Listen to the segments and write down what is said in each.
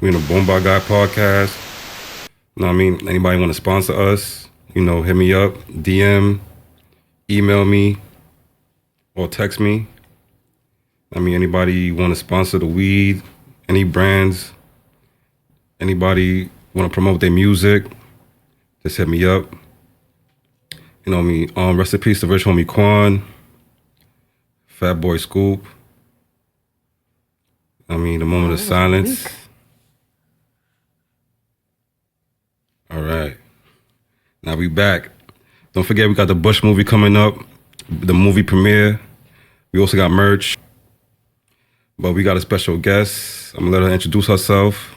We're in the Bonbaguy Podcast. You know what I mean? Anybody want to sponsor us, hit me up, DM, email me, or text me. Anybody want to sponsor the weed, any brands, anybody want to promote their music, just hit me up. Rest in peace to Rich Homie Quan, Fat Boy Scoop. The moment of silence. All right. Now we back. Don't forget we got the Bush movie coming up, the movie premiere. We also got merch. But we got a special guest. I'm gonna let her introduce herself.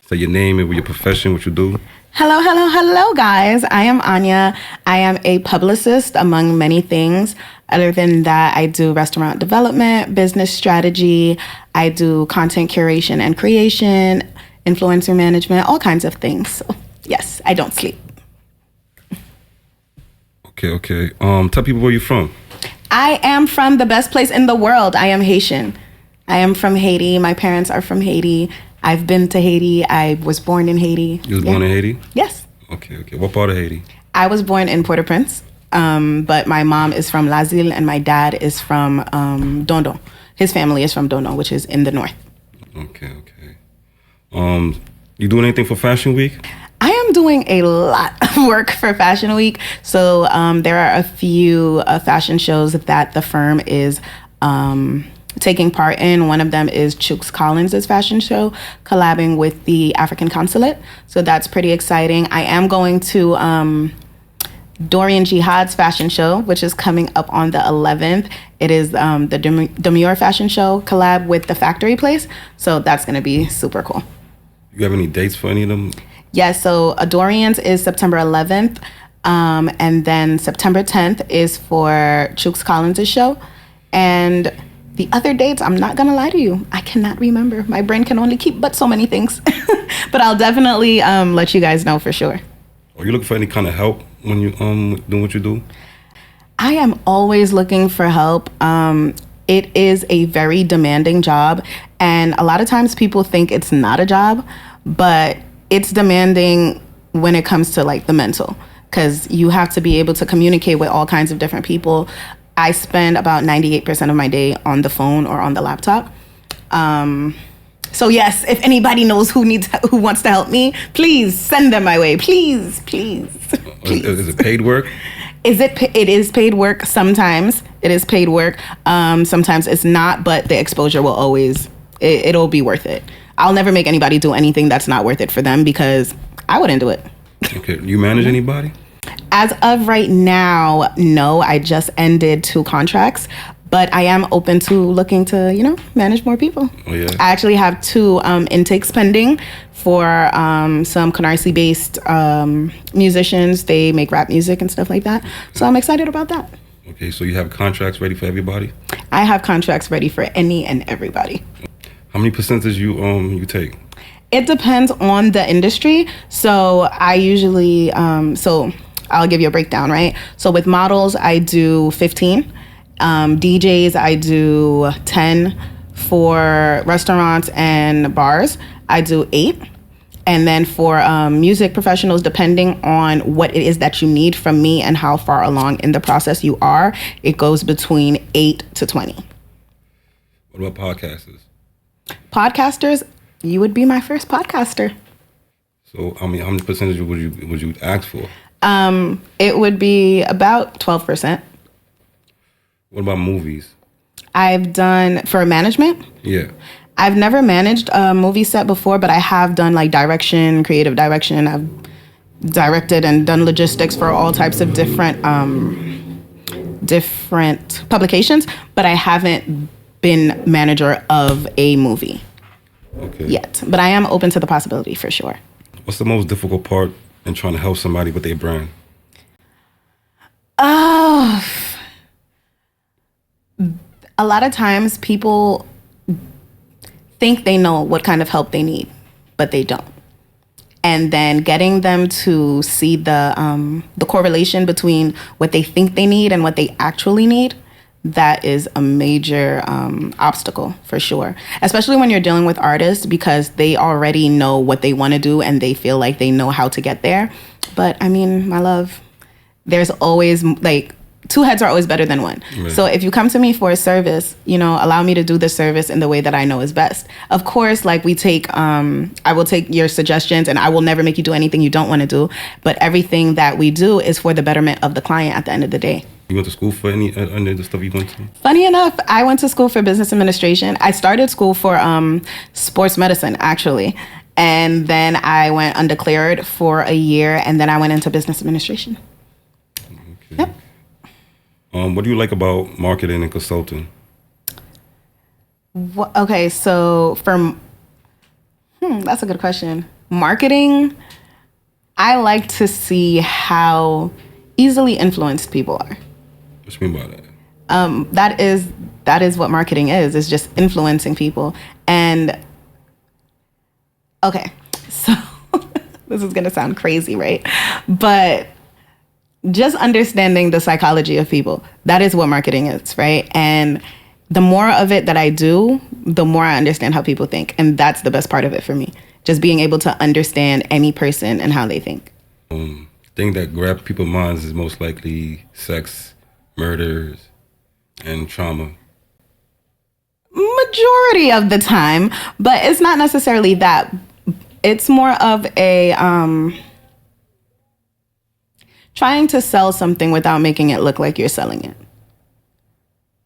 Say your name and your profession, what you do. Hello, guys. I am Anya. I am a publicist, among many things. Other than that, I do restaurant development, business strategy. I do content curation and creation, influencer management, all kinds of things. So, yes, I don't sleep. Okay. Tell people where you're from. I am from the best place in the world. I am Haitian. I am from Haiti. My parents are from Haiti. I've been to Haiti. I was born in Haiti. You was born in Haiti? Yes. Okay. What part of Haiti? I was born in Port-au-Prince, but my mom is from Lazille and my dad is from Dondon. His family is from Dondon, which is in the north. Okay. You doing anything for Fashion Week? I am doing a lot of work for Fashion Week. So there are a few fashion shows that the firm is taking part in. One of them is Chooks Collins' fashion show, collabing with the African Consulate. So that's pretty exciting. I am going to Dorian Jihad's fashion show, which is coming up on the 11th. It is the Demure fashion show collab with the Factory Place. So that's going to be super cool. You have any dates for any of them? Yes, so Dorian's is September 11th, and then September 10th is for Chooks Collins' show. And the other dates, I'm not going to lie to you, I cannot remember. My brain can only keep but so many things. But I'll definitely let you guys know for sure. Are you looking for any kind of help when you doing what you do? I am always looking for help. It is a very demanding job, and a lot of times people think it's not a job, but it's demanding when it comes to like the mental, because you have to be able to communicate with all kinds of different people. I spend about 98% of my day on the phone or on the laptop. So yes, if anybody knows who wants to help me, please send them my way. Please. Is it paid work? It is paid work. Sometimes it is paid work. Sometimes it's not, but the exposure will always, it'll be worth it. I'll never make anybody do anything that's not worth it for them because I wouldn't do it. Okay. Do you manage anybody? As of right now, no. I just ended 2 contracts, but I am open to looking to, manage more people. Oh, yeah. I actually have 2 intakes pending for some Canarsie-based musicians. They make rap music and stuff like that. So I'm excited about that. Okay, so you have contracts ready for everybody? I have contracts ready for any and everybody. How many percentage you take? It depends on the industry. So I usually, so I'll give you a breakdown, right? So with models, I do 15. DJs, I do 10. For restaurants and bars, I do 8. And then for music professionals, depending on what it is that you need from me and how far along in the process you are, it goes between 8 to 20. What about podcasters? Podcasters, you would be my first podcaster. So how many percentage would you ask for? It would be about 12%. What about movies? I've done for management. Yeah. I've never managed a movie set before, but I have done like direction, creative direction. I've directed and done logistics for all types of different publications, but I haven't been manager of a movie yet. But I am open to the possibility for sure. What's the most difficult part in trying to help somebody with their brand? A lot of times people think they know what kind of help they need, but they don't. And then getting them to see the correlation between what they think they need and what they actually need, that is a major obstacle for sure, especially when you're dealing with artists, because they already know what they want to do and they feel like they know how to get there. But I mean, my love, there's always like two heads are always better than one. Right. So if you come to me for a service, you know, allow me to do the service in the way that I know is best. Of course, like we take, I will take your suggestions and I will never make you do anything you don't want to do. But everything that we do is for the betterment of the client at the end of the day. You went to school for any of the stuff you went to? Funny enough, I went to school for business administration. I started school for sports medicine, actually. And then I went undeclared for a year, and then I went into business administration. Okay. Yep. What do you like about marketing and consulting? Okay, so that's a good question. Marketing, I like to see how easily influenced people are. What do you mean by that? That is what marketing is. It's just influencing people. And okay, so this is gonna sound crazy, right? But just understanding the psychology of people, that is what marketing is, right? And the more of it that I do, the more I understand how people think. And that's the best part of it for me. Just being able to understand any person and how they think. Thing that grabs people's minds is most likely sex, murders, and trauma. Majority of the time, but it's not necessarily that. It's more of a trying to sell something without making it look like you're selling it.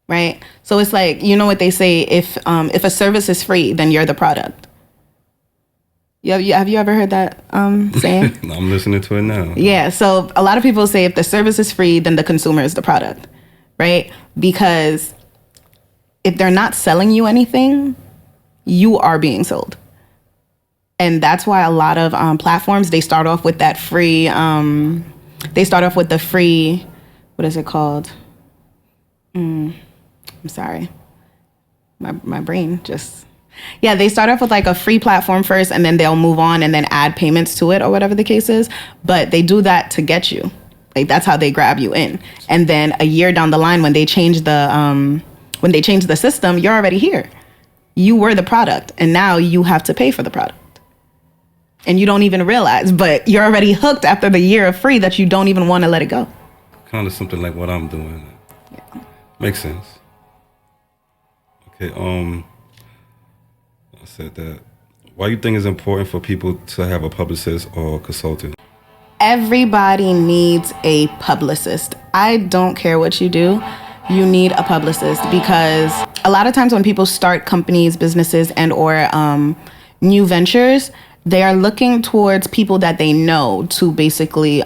Right? So it's like, you know what they say, if a service is free, then you're the product. Have you ever heard that saying? I'm listening to it now. Yeah. So a lot of people say if the service is free, then the consumer is the product, right? Because if they're not selling you anything, you are being sold. And that's why a lot of platforms, they start off with that free, they start off with the free, what is it called? I'm sorry. My brain just... Yeah, they start off with like a free platform first, and then they'll move on and then add payments to it or whatever the case is. But they do that to get you. Like that's how they grab you in. And then a year down the line, when they change the system, you're already here. You were the product, and now you have to pay for the product. And you don't even realize, but you're already hooked after the year of free that you don't even want to let it go. Kind of something like what I'm doing. Yeah. Makes sense. Okay. Said that. Why do you think it's important for people to have a publicist or consultant? Everybody needs a publicist. I don't care what you do. You need a publicist, because a lot of times when people start companies, businesses, and or new ventures, they are looking towards people that they know to basically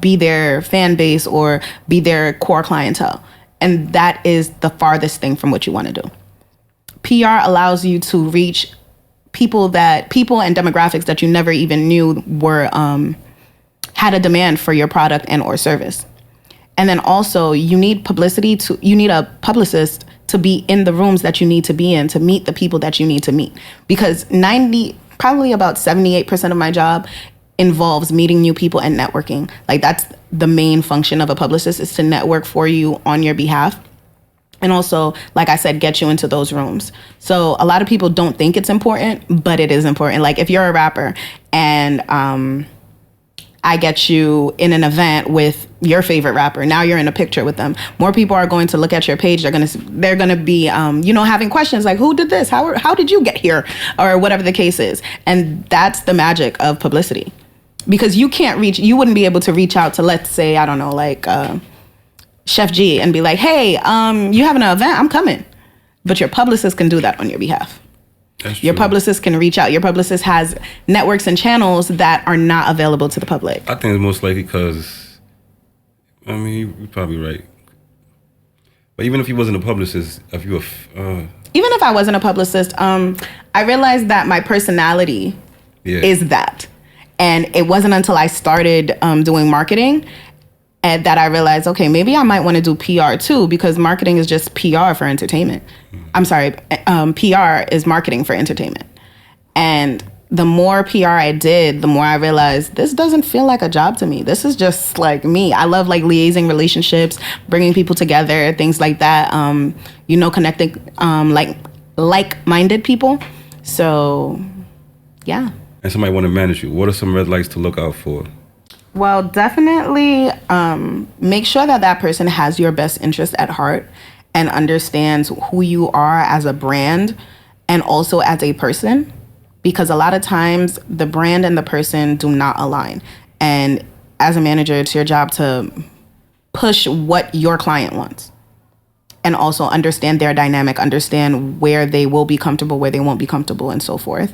be their fan base or be their core clientele. And that is the farthest thing from what you want to do. PR allows you to reach people and demographics that you never even knew were had a demand for your product and or service. And then also you need a publicist to be in the rooms that you need to be in to meet the people that you need to meet. Because probably about 78% of my job involves meeting new people and networking. Like that's the main function of a publicist, is to network for you on your behalf. And also, like I said, get you into those rooms. So a lot of people don't think it's important, but it is important. Like if you're a rapper and I get you in an event with your favorite rapper, now you're in a picture with them. More people are going to look at your page. They're gonna be having questions like, who did this? How did you get here? Or whatever the case is. And that's the magic of publicity, because you wouldn't be able to reach out to, let's say, I don't know, like Chef G and be like, hey, you having an event? I'm coming. But your publicist can do that on your behalf. That's your true. Publicist can reach out. Your publicist has networks and channels that are not available to the public. I think it's most likely because, you're probably right. But even if you wasn't a publicist, even if I wasn't a publicist, I realized that my personality is that. And it wasn't until I started doing marketing and that I realized, okay, maybe I might want to do PR too, because marketing is just PR for entertainment. I'm sorry, PR is marketing for entertainment. And the more PR I did, the more I realized this doesn't feel like a job to me. This is just like me. I love like liaising relationships, bringing people together, things like that. Connecting like-minded people. So, yeah. And somebody want to manage you. What are some red lights to look out for? Well, definitely make sure that that person has your best interest at heart and understands who you are as a brand and also as a person. Because a lot of times the brand and the person do not align. And as a manager, it's your job to push what your client wants. And also understand their dynamic, understand where they will be comfortable, where they won't be comfortable, and so forth.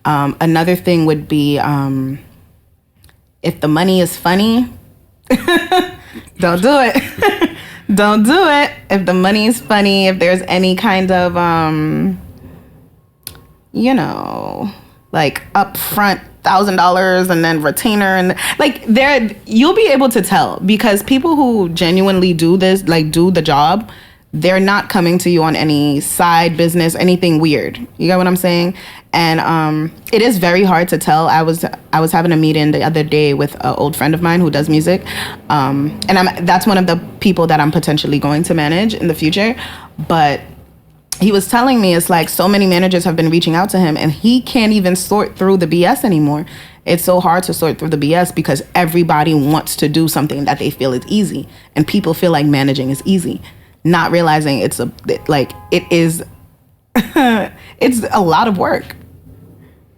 Another thing would be if the money is funny, don't do it. Don't do it. If the money is funny, if there's any kind of, like upfront $1,000 and then retainer and like you'll be able to tell because people who genuinely do this, like do the job, they're not coming to you on any side business, anything weird. You get what I'm saying? And it is very hard to tell. I was having a meeting the other day with an old friend of mine who does music, and that's one of the people that I'm potentially going to manage in the future. But he was telling me it's like so many managers have been reaching out to him, and he can't even sort through the BS anymore. It's so hard to sort through the BS because everybody wants to do something that they feel is easy, and people feel like managing is easy. Not realizing it is it's a lot of work,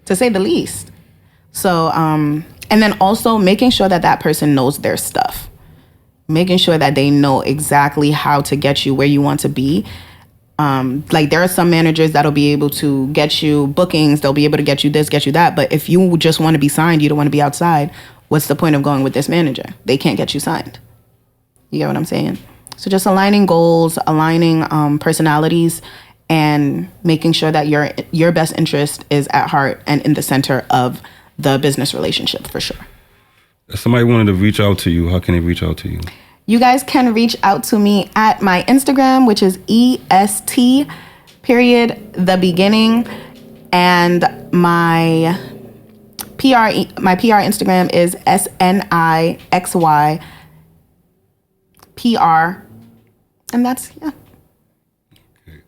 to say the least. So, and then also making sure that that person knows their stuff, making sure that they know exactly how to get you where you want to be. Like there are some managers that'll be able to get you bookings. They'll be able to get you this, get you that. But if you just want to be signed, you don't want to be outside. What's the point of going with this manager? They can't get you signed. You get what I'm saying? So just aligning goals, aligning personalities, and making sure that your best interest is at heart and in the center of the business relationship, for sure. If somebody wanted to reach out to you, how can they reach out to you? You guys can reach out to me at my Instagram, which is EST the beginning, and my PR Instagram is SNIXYPR. And that's, yeah. Okay.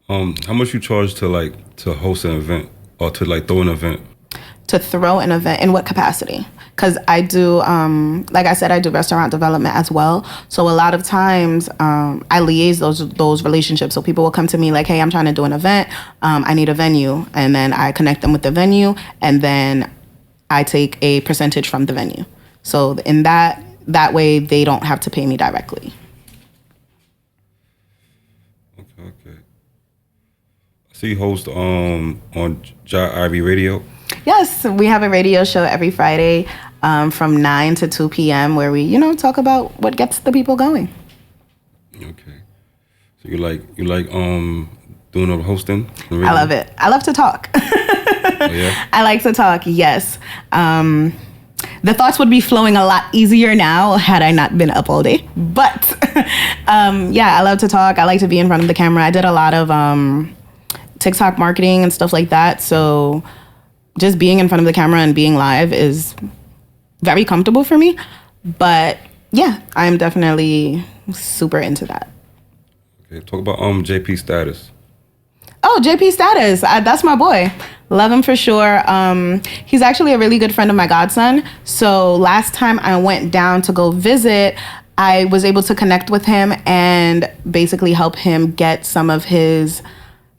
How much you charge to host an event or to throw an event? To throw an event, in what capacity? Because I do, like I said, I do restaurant development as well. So a lot of times I liaise those relationships. So people will come to me like, hey, I'm trying to do an event. I need a venue. And then I connect them with the venue. And then I take a percentage from the venue. So in that way, they don't have to pay me directly. Okay. So you host on JIV Radio? Yes, we have a radio show every Friday from 9 to 2 p.m. where we, talk about what gets the people going. Okay. So you like doing the hosting? I love it. I love to talk. Oh, yeah? I like to talk, yes. The thoughts would be flowing a lot easier now had I not been up all day. But I love to talk. I like to be in front of the camera. I did a lot of TikTok marketing and stuff like that. So just being in front of the camera and being live is very comfortable for me. But yeah, I'm definitely super into that. Okay, talk about JP Status. Oh, JP Status. That's my boy. Love him for sure. He's actually a really good friend of my godson. So last time I went down to go visit, I was able to connect with him and basically help him get some of his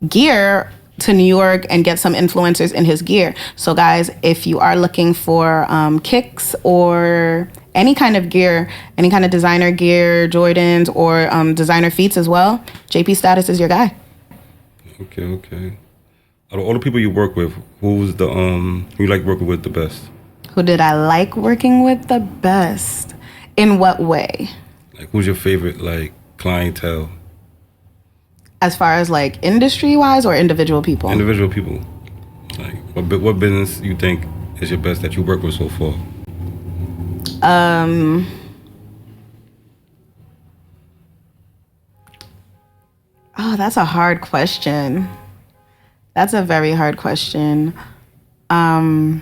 gear to New York and get some influencers in his gear. So guys, if you are looking for kicks or any kind of gear, any kind of designer gear, Jordans, or designer feats as well, JP Status is your guy. Okay. Out of all the people you work with, who was who you like working with the best? Who did I like working with the best? In what way? Like, who's your favorite, clientele? As far as, industry-wise or individual people? Individual people. Like, what business you think is your best that you work with so far? Oh, that's a hard question. That's a very hard question. I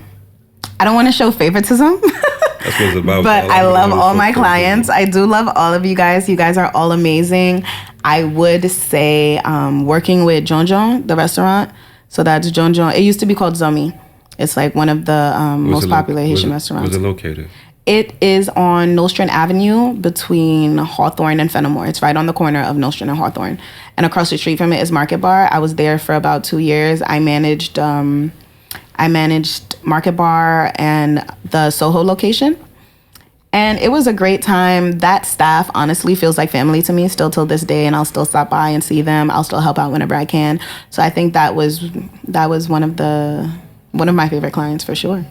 don't want to show favoritism. That's what it's about. But I love all my clients. I do love all of you guys. You guys are all amazing. I would say working with Jonjon, the restaurant. So that's Jonjon. It used to be called Zomi. It's like one of the most popular Haitian restaurants. Where's it located? It is on Nostrand Avenue between Hawthorne and Fenimore. It's right on the corner of Nostrand and Hawthorne. And across the street from it is Market Bar. I was there for about 2 years. I managed Market Bar and the Soho location. And it was a great time. That staff honestly feels like family to me still till this day, and I'll still stop by and see them. I'll still help out whenever I can. So I think that was one of my favorite clients for sure.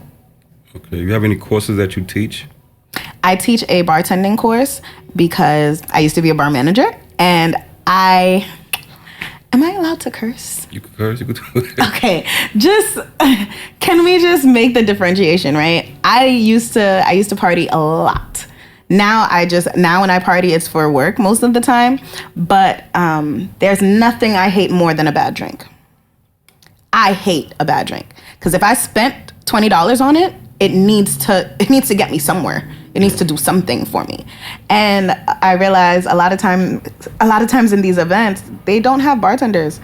Okay. You have any courses that you teach? I teach a bartending course because I used to be a bar manager, and am I allowed to curse? You can curse. You can do it. Okay, can we just make the differentiation, right? I used to party a lot. Now when I party, it's for work most of the time. But there's nothing I hate more than a bad drink. I hate a bad drink because if I spent $20 on it, it needs to get me somewhere. It needs to do something for me. And I realize a lot of times in these events, they don't have bartenders.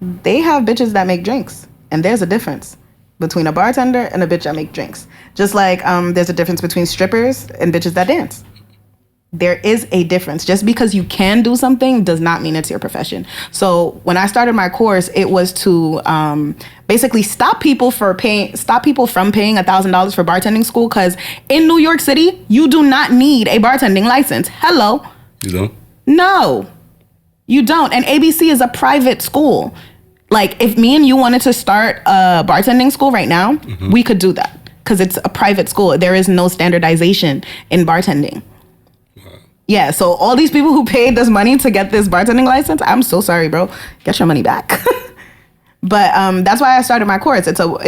They have bitches that make drinks. And there's a difference between a bartender and a bitch that make drinks. Just like there's a difference between strippers and bitches that dance. There is a difference. Just because you can do something does not mean it's your profession. So when I started my course, it was to basically stop people from paying $1,000 for bartending school, because in New York City, you do not need a bartending license. Hello. You don't? No, you don't. And ABC is a private school. Like, if me and you wanted to start a bartending school right now, we could do that because it's a private school. There is no standardization in bartending. Yeah, so all these people who paid this money to get this bartending license, I'm so sorry, bro. Get your money back. But that's why I started my course. It's called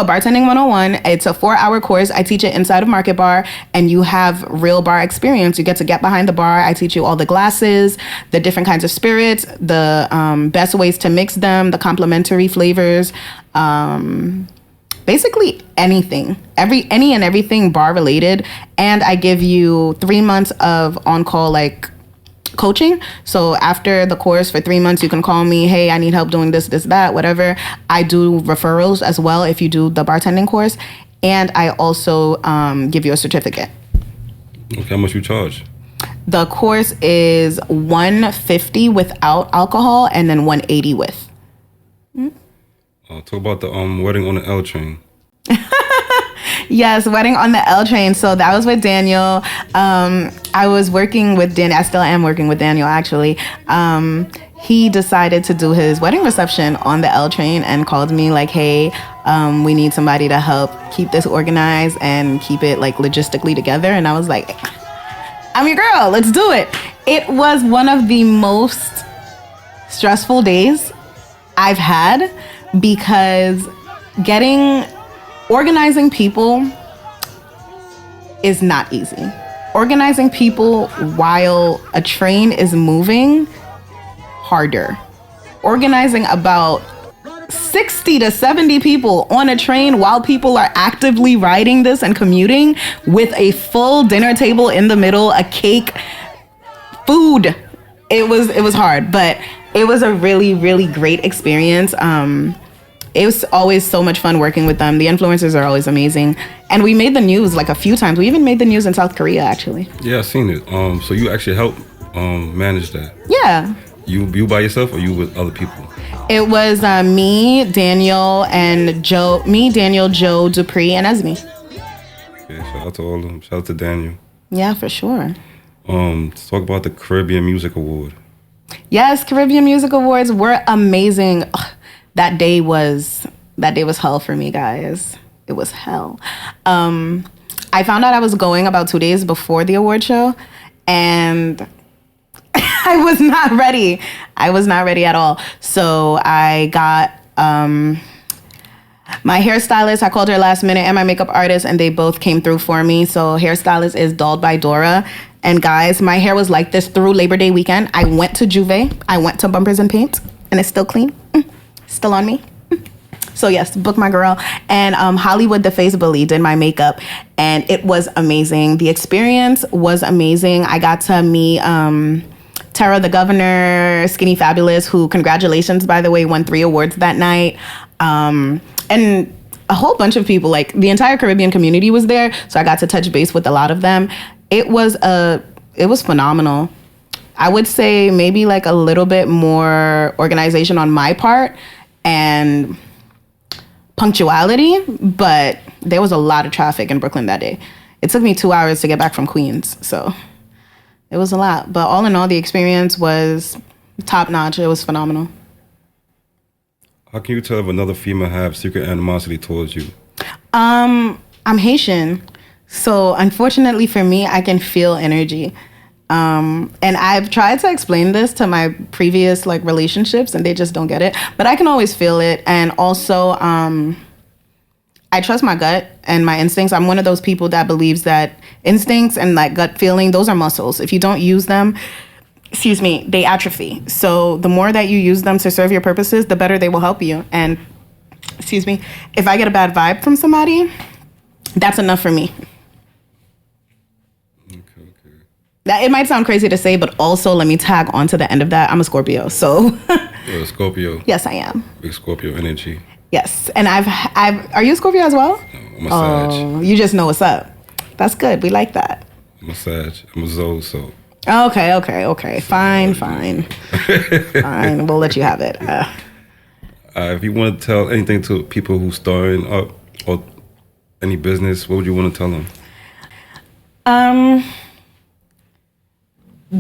Bartending 101. It's a 4-hour course. I teach it inside of Market Bar, and you have real bar experience. You get behind the bar. I teach you all the glasses, the different kinds of spirits, the best ways to mix them, the complementary flavors, basically anything, any and everything bar related. And I give you 3 months of on-call coaching. So after the course for 3 months, you can call me. Hey, I need help doing this, that, whatever. I do referrals as well if you do the bartending course. And I also give you a certificate. Okay, how much you charge? The course is $150 without alcohol and then $180 with. Talk about the wedding on the L train. Yes, wedding on the L train. So that was with Daniel. I was working with Daniel. I still am working with Daniel, actually. He decided to do his wedding reception on the L train and called me like, hey, we need somebody to help keep this organized and keep it logistically together. And I was like, I'm your girl. Let's do it. It was one of the most stressful days I've had, because organizing people is not easy. Organizing people while a train is moving, harder. Organizing about 60 to 70 people on a train while people are actively riding this and commuting, with a full dinner table in the middle, a cake, food. It was hard, but it was a really, really great experience. It was always so much fun working with them. The influencers are always amazing. And we made the news a few times. We even made the news in South Korea, actually. Yeah, I seen it. So you actually helped manage that? Yeah. You by yourself, or you with other people? It was me, Daniel, and Joe. Me, Daniel, Joe, Dupree, and Esme. Yeah, shout out to all of them. Shout out to Daniel. Yeah, for sure. Let's talk about the Caribbean Music Award. Yes, Caribbean Music Awards were amazing. Ugh, that day was hell for me, guys. It was hell. I found out I was going about 2 days before the award show, and I was not ready. I was not ready at all. So I got my hairstylist. I called her last minute, and my makeup artist, and they both came through for me. So hairstylist is Dolled by Dora. And guys, my hair was like this through Labor Day weekend. I went to Juve. I went to Bumpers and Paint, and it's still clean. Still on me. So yes, book my girl. And Hollywood the Face Bully did my makeup, and it was amazing. The experience was amazing. I got to meet Tara the Governor, Skinny Fabulous, who, congratulations, by the way, won 3 awards that night. And a whole bunch of people, like the entire Caribbean community was there. So I got to touch base with a lot of them. It was phenomenal. I would say maybe like a little bit more organization on my part and punctuality, but there was a lot of traffic in Brooklyn that day. It took me 2 hours to get back from Queens, so it was a lot. But all in all, the experience was top notch. It was phenomenal. How can you tell if another female have secret animosity towards you? I'm Haitian, so unfortunately for me, I can feel energy. And I've tried to explain this to my previous like relationships, and they just don't get it. But I can always feel it, and also I trust my gut and my instincts. I'm one of those people that believes that instincts and like gut feeling, those are muscles. If you don't use them, they atrophy. So the more that you use them to serve your purposes, the better they will help you. And if I get a bad vibe from somebody, that's enough for me. That it might sound crazy to say, but also let me tag on to the end of that. I'm a Scorpio, so. You're a Scorpio. Yes, I am. Big Scorpio energy. Yes, and I've. Are you a Scorpio as well? No, I'm a Sag. Oh, you just know what's up. That's good. We like that. I'm a Sag. I'm a Zoe, so. Okay. Fine. Fine. We'll let you have it. If you want to tell anything to people who starting up or any business, what would you want to tell them?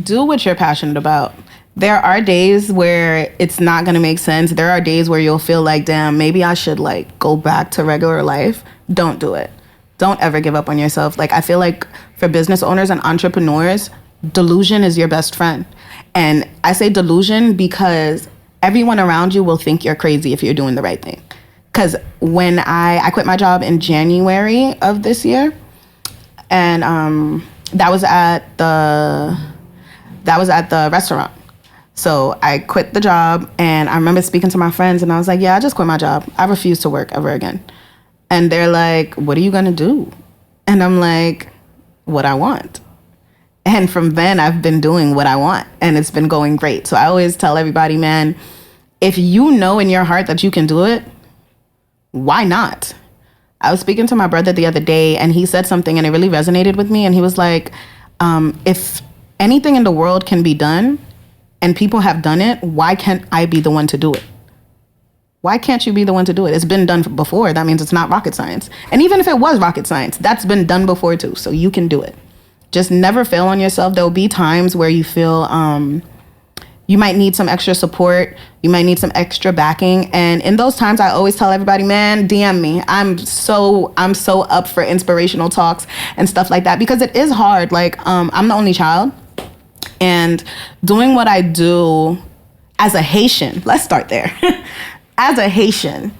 Do what you're passionate about. There are days where it's not going to make sense. There are days where you'll feel like, damn, maybe I should like go back to regular life. Don't do it. Don't ever give up on yourself. Like, I feel like for business owners and entrepreneurs, delusion is your best friend. And I say delusion because everyone around you will think you're crazy if you're doing the right thing. Because when I quit my job in January of this year, and that was at the restaurant. So I quit the job, and I remember speaking to my friends, and I was like, yeah, I just quit my job. I refuse to work ever again. And they're like, what are you going to do? And I'm like, what I want. And from then, I've been doing what I want, and it's been going great. So I always tell everybody, man, if you know in your heart that you can do it, why not? I was speaking to my brother the other day, and he said something, and it really resonated with me. And he was like, if anything in the world can be done and people have done it, why can't I be the one to do it? Why can't you be the one to do it? It's been done before. That means it's not rocket science. And even if it was rocket science, that's been done before too. So you can do it. Just never fail on yourself. There will be times where you feel you might need some extra support. You might need some extra backing. And in those times, I always tell everybody, man, DM me. I'm so up for inspirational talks and stuff like that, because it is hard. Like, I'm the only child, and doing what I do as a Haitian, let's start there. As a Haitian,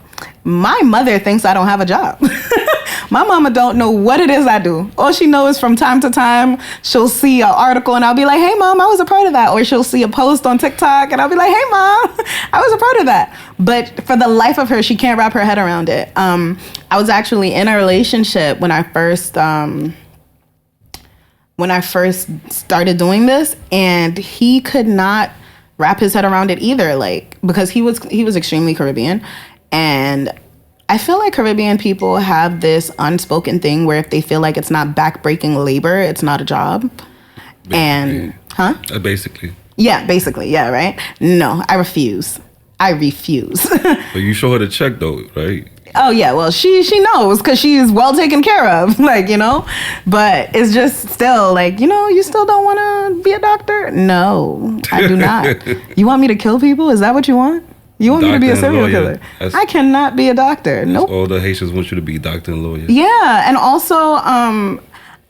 my mother thinks I don't have a job. My mama don't know what it is I do. All she knows is from time to time, she'll see an article and I'll be like, hey, Mom, I was a part of that. Or she'll see a post on TikTok and I'll be like, hey, Mom, I was a part of that. But for the life of her, she can't wrap her head around it. I was actually in a relationship when I first started doing this, and he could not wrap his head around it either, like, because he was extremely Caribbean. And I feel like Caribbean people have this unspoken thing where if they feel like it's not backbreaking labor, it's not a job. Basically. And Basically. Yeah, basically. Yeah, right. No, I refuse. But you show her the check though, right? Oh yeah, well she knows because she's well taken care of, like, you know. But it's just still like, you know, you still don't want to be a doctor? No, I do not. You want me to kill people? Is that what you want? You want me to be a serial killer? I cannot be a doctor. Nope. All the Haitians want you to be a doctor and lawyer. Yeah, and also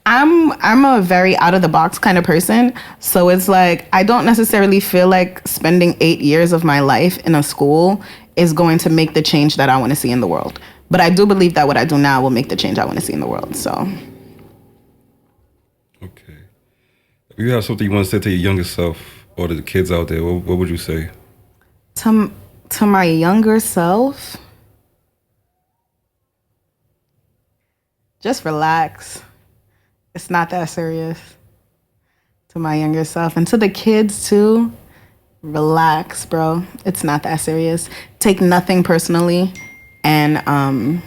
I'm a very out of the box kind of person. So it's like I don't necessarily feel like spending 8 years of my life in a school is going to make the change that I want to see in the world. But I do believe that what I do now will make the change I want to see in the world. So. Okay. If you have something you want to say to your younger self or to the kids out there, what would you say? To my younger self, Just relax. It's not that serious. To my younger self and to the kids too. Relax, bro. It's not that serious. Take nothing personally and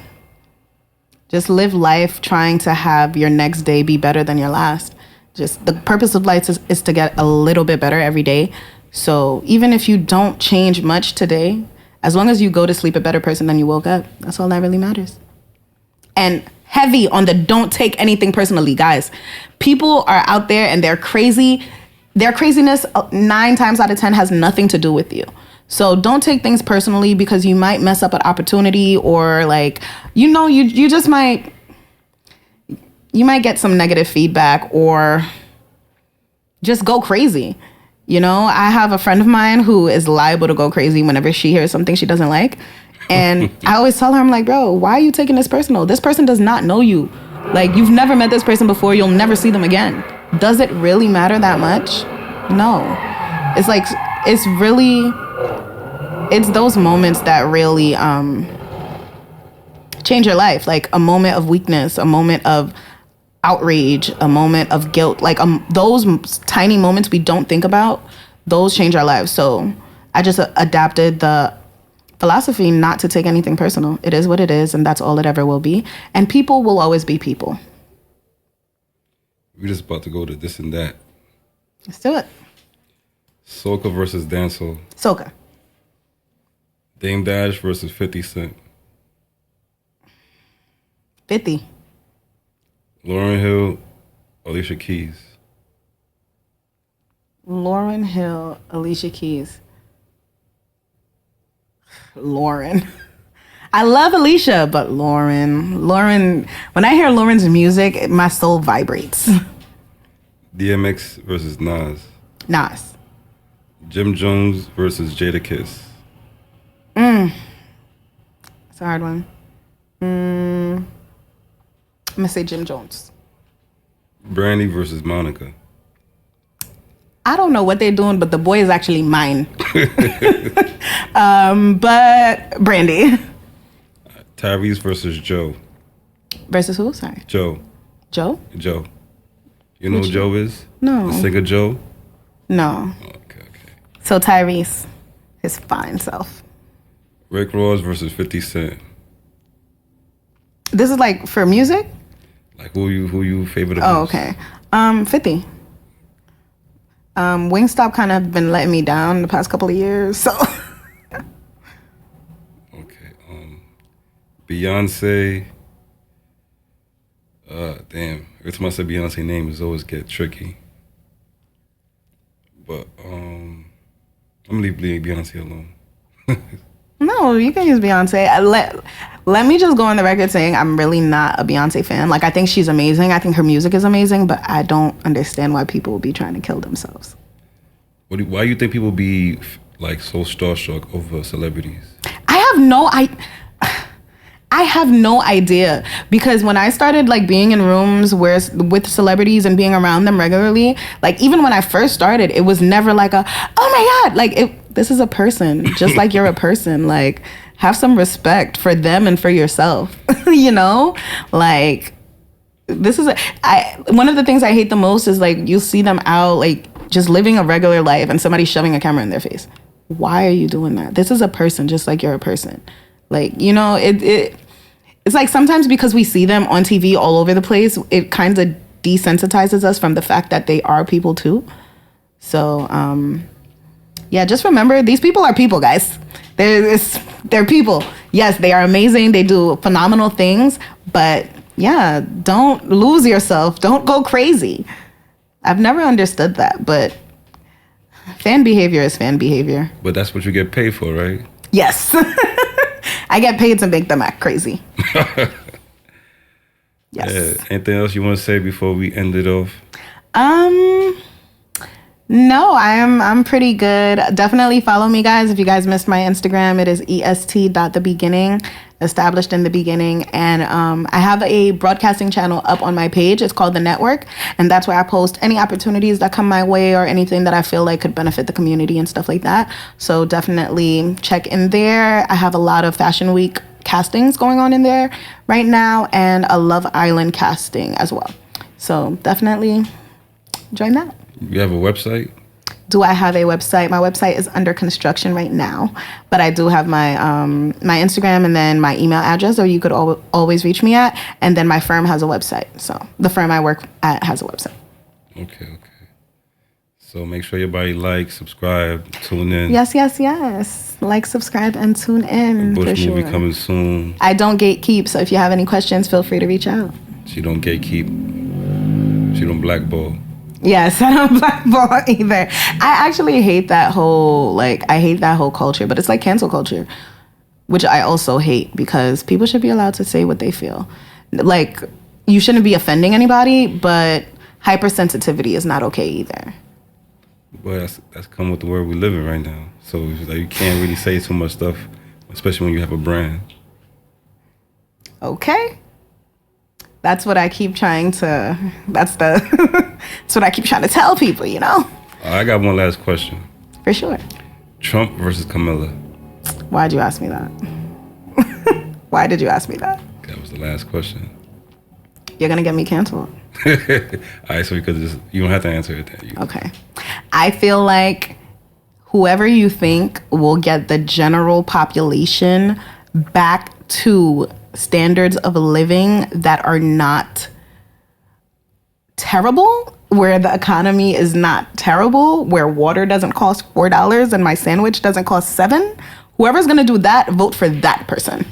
just live life trying to have your next day be better than your last. Just the purpose of life is to get a little bit better every day. So even if you don't change much today, as long as you go to sleep a better person than you woke up, that's all that really matters. And heavy on the don't take anything personally, guys. People are out there and they're crazy. Their craziness 9 times out of 10 has nothing to do with you. So don't take things personally because you might mess up an opportunity or like, you just might get some negative feedback or just go crazy. I have a friend of mine who is liable to go crazy whenever she hears something she doesn't like. And I always tell her, I'm like, bro, why are you taking this personal? This person does not know you. Like, you've never met this person before. You'll never see them again. Does it really matter that much? No. It's like, it's those moments that really change your life. Like a moment of weakness, a moment of outrage, a moment of guilt. Like those tiny moments we don't think about, those change our lives. So I just adapted the philosophy not to take anything personal. It is what it is, and that's all it ever will be. And people will always be people. We're just about to go to this and that. Let's do it. Soca versus Dancehall. Soca. Dame Dash versus 50 Cent. 50. Lauryn Hill, Alicia Keys. Lauryn Hill, Alicia Keys. Lauryn. I love Alicia, but Lauryn, when I hear Lauryn's music, my soul vibrates. DMX versus Nas. Nas. Jim Jones versus Jadakiss. It's a hard one. I'm gonna say Jim Jones. Brandy versus Monica. I don't know what they're doing, but the boy is actually mine. But Brandy. Tyrese versus Joe. Versus who? Sorry. Joe. Joe? Joe. You know who Joe is? No. The singer Joe? No. Okay. So Tyrese, his fine self. Rick Ross versus 50 Cent. This is like for music? Like who you favor the most? Oh, okay. 50. Wingstop kind of been letting me down the past couple of years, so. Okay. Beyonce. Damn. Every time I say Beyonce name, it's always get tricky. But I'm gonna leave Beyonce alone. No, you can use Beyonce. Let me just go on the record saying I'm really not a Beyonce fan. Like, I think she's amazing. I think her music is amazing, but I don't understand why people will be trying to kill themselves. Why do you think people be like so starstruck over celebrities? I have no idea, because when I started like being in rooms with celebrities and being around them regularly, like even when I first started, it was never like oh my God, like this is a person, just like you're a person. Like, have some respect for them and for yourself, Like, this is one of the things I hate the most is like you see them out like just living a regular life and somebody shoving a camera in their face. Why are you doing that? This is a person, just like you're a person. Like, it's like sometimes because we see them on TV all over the place, it kind of desensitizes us from the fact that they are people too. So, yeah, just remember, these people are people, guys. They're people. Yes, they are amazing. They do phenomenal things. But yeah, don't lose yourself. Don't go crazy. I've never understood that, but fan behavior is fan behavior. But that's what you get paid for, right? Yes. I get paid to make them act crazy. Yes. Yeah. Anything else you want to say before we end it off? No, I'm pretty good. Definitely follow me, guys. If you guys missed my Instagram, it is est.thebeginning, established in the beginning. And I have a broadcasting channel up on my page. It's called The Network. And that's where I post any opportunities that come my way or anything that I feel like could benefit the community and stuff like that. So definitely check in there. I have a lot of Fashion Week castings going on in there right now, and a Love Island casting as well. So definitely join that. You have a website? Do I have a website? My website is under construction right now, but I do have my my Instagram and then my email address, or you could always reach me at. And then my firm has a website. So the firm I work at has a website. Okay. So make sure everybody like, subscribe, tune in. Yes. Like, subscribe, and tune in. Bush for movie sure. coming soon. I don't gatekeep, so if you have any questions, feel free to reach out. She don't gatekeep. She don't blackball. Yes, I don't blackball either. I actually hate that whole culture, but it's like cancel culture, which I also hate, because people should be allowed to say what they feel. Like, you shouldn't be offending anybody, but hypersensitivity is not okay either. Well, that's come with the world we live in right now. So it's like you can't really say too much stuff, especially when you have a brand. Okay. That's what I keep trying to. That's what I keep trying to tell people. You know. I got one last question. For sure. Trump versus Camilla. Why'd you ask me that? Why did you ask me that? That was the last question. You're gonna get me canceled. All right, so you don't have to answer it then. Okay. I feel like whoever you think will get the general population back to standards of living that are not terrible, where the economy is not terrible, where water doesn't cost $4 and my sandwich doesn't cost $7, whoever's gonna do that, vote for that person.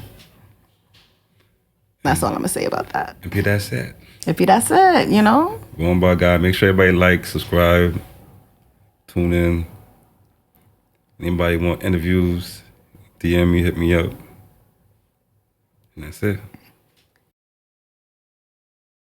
That's all I'm gonna say about that. If that's it. That's it, you know? Bonbaguy, make sure everybody like, subscribe, tune in. Anybody want interviews, DM me, hit me up. And that's it.